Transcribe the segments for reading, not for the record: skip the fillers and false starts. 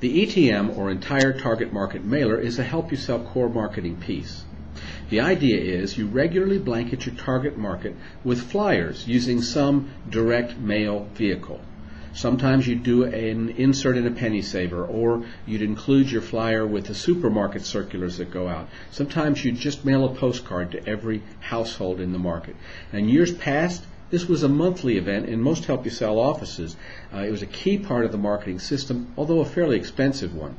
The ETM, or Entire Target Market Mailer, is a help you sell core marketing piece. The idea is you regularly blanket your target market with flyers using some direct mail vehicle. Sometimes you do an insert in a penny saver, or you'd include your flyer with the supermarket circulars that go out. Sometimes you just mail a postcard to every household in the market. And years past, this was a monthly event in most Help You Sell offices. It was a key part of the marketing system, although a fairly expensive one.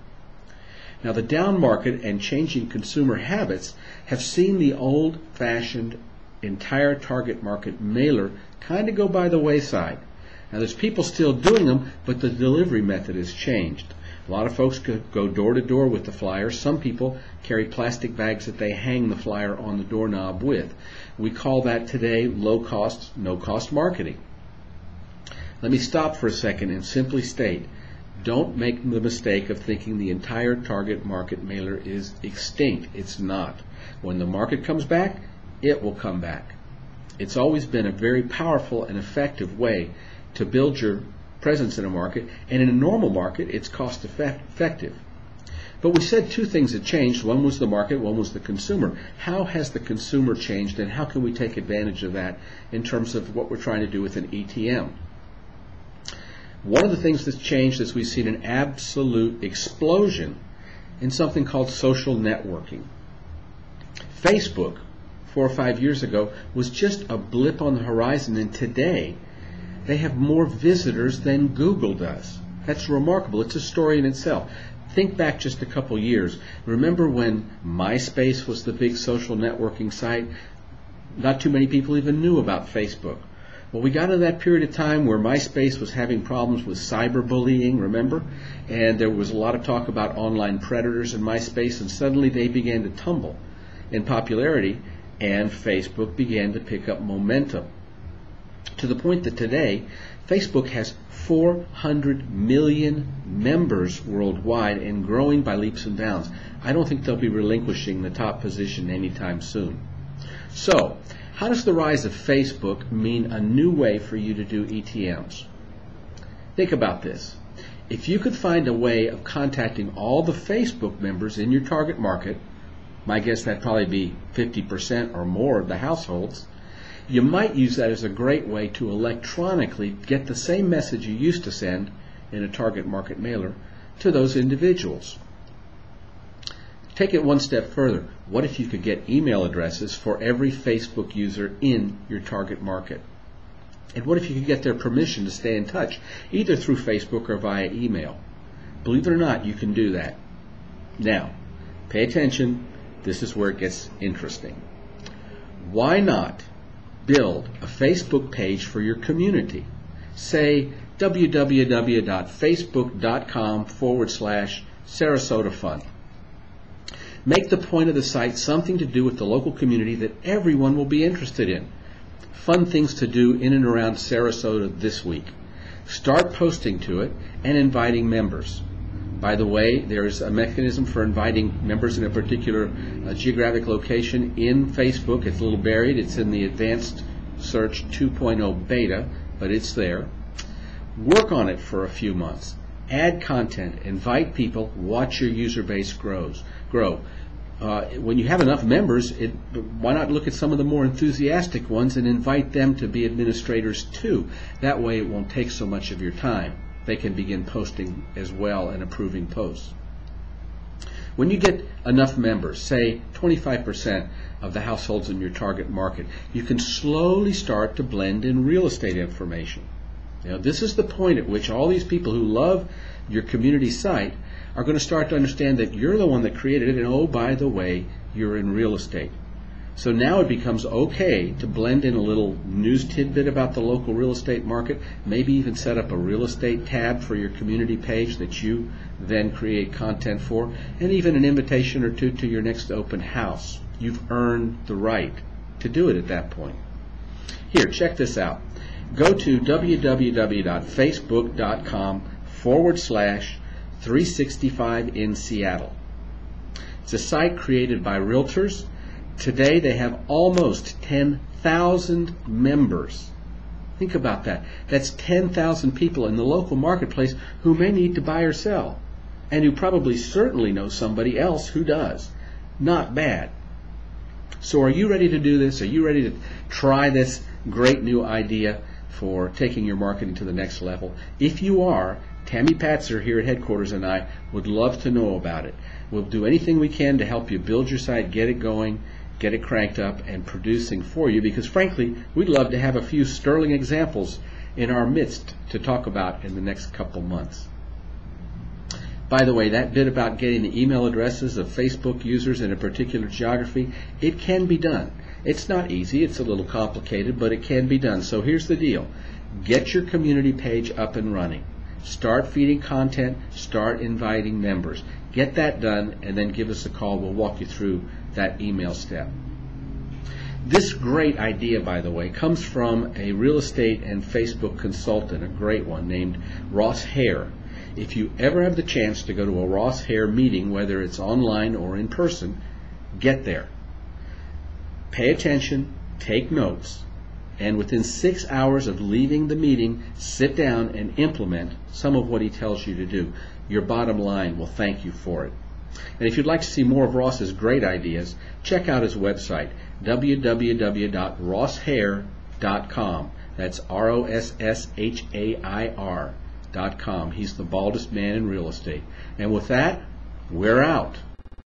Now, the down market and changing consumer habits have seen the old-fashioned entire target market mailer kind of go by the wayside. Now, there's people still doing them, but the delivery method has changed. A lot of folks go door to door with the flyer. Some people carry plastic bags that they hang the flyer on the doorknob with. We call that today low-cost, no-cost marketing. Let me stop for a second and simply state, don't make the mistake of thinking the entire target market mailer is extinct. It's not. When the market comes back, it will come back. It's always been a very powerful and effective way to build your presence in a market, and in a normal market, it's cost effective. But we said two things had changed. One was the market, one was the consumer. How has the consumer changed, and how can we take advantage of that in terms of what we're trying to do with an ETM? One of the things that's changed is we've seen an absolute explosion in something called social networking. Facebook, 4 or 5 years ago, was just a blip on the horizon, and today they have more visitors than Google does. That's remarkable. It's a story in itself. Think back just a couple years. Remember when MySpace was the big social networking site? Not too many people even knew about Facebook. Well, we got into that period of time where MySpace was having problems with cyberbullying, remember? And there was a lot of talk about online predators in MySpace, and suddenly they began to tumble in popularity, and Facebook began to pick up momentum, to the point that today Facebook has 400 million members worldwide and growing by leaps and bounds. I don't think they'll be relinquishing the top position anytime soon. So, how does the rise of Facebook mean a new way for you to do ETMs? Think about this. If you could find a way of contacting all the Facebook members in your target market, my guess that'd probably be 50% or more of the households, you might use that as a great way to electronically get the same message you used to send in a target market mailer to those individuals. Take it one step further. What if you could get email addresses for every Facebook user in your target market? And what if you could get their permission to stay in touch, either through Facebook or via email? Believe it or not, you can do that. Now, pay attention. This is where it gets interesting. Why not build a Facebook page for your community? Say www.facebook.com/Sarasota Fun. Make the point of the site something to do with the local community that everyone will be interested in. Fun things to do in and around Sarasota this week. Start posting to it and inviting members. By the way, there is a mechanism for inviting members in a particular geographic location in Facebook. It's a little buried. It's in the Advanced Search 2.0 beta, but it's there. Work on it for a few months. Add content. Invite people. Watch your user base grow. When you have enough members, why not look at some of the more enthusiastic ones and invite them to be administrators too? That way it won't take so much of your time. They can begin posting as well and approving posts. When you get enough members, say 25% of the households in your target market, you can slowly start to blend in real estate information. This is the point at which all these people who love your community site are going to start to understand that you're the one that created it, and oh, by the way, you're in real estate. So now it becomes okay to blend in a little news tidbit about the local real estate market, maybe even set up a real estate tab for your community page that you then create content for, and even an invitation or two to your next open house. You've earned the right to do it at that point. Here, check this out. Go to www.facebook.com/365 in Seattle. It's a site created by realtors. Today they have almost 10,000 members. Think about that. That's 10,000 people in the local marketplace who may need to buy or sell. and who probably certainly knows somebody else who does. Not bad. So are you ready to do this? Are you ready to try this great new idea for taking your marketing to the next level? If you are, Tammy Patzer here at headquarters and I would love to know about it. We'll do anything we can to help you build your site, get it going, get it cranked up and producing for you, because frankly, we'd love to have a few sterling examples in our midst to talk about in the next couple months. By the way, that bit about getting the email addresses of Facebook users in a particular geography, it can be done. It's not easy, it's a little complicated, but it can be done. So here's the deal. Get your community page up and running. Start feeding content, start inviting members. Get that done, and then give us a call. We'll walk you through that email step. This great idea, by the way, comes from a real estate and Facebook consultant, a great one, named Ross Hare. If you ever have the chance to go to a Ross Hare meeting, whether it's online or in person, get there. Pay attention, take notes, and within 6 hours of leaving the meeting, sit down and implement some of what he tells you to do. Your bottom line will thank you for it. And if you'd like to see more of Ross's great ideas, check out his website, www.rosshair.com. That's ROSSHAIR.com. He's the baldest man in real estate. And with that, we're out.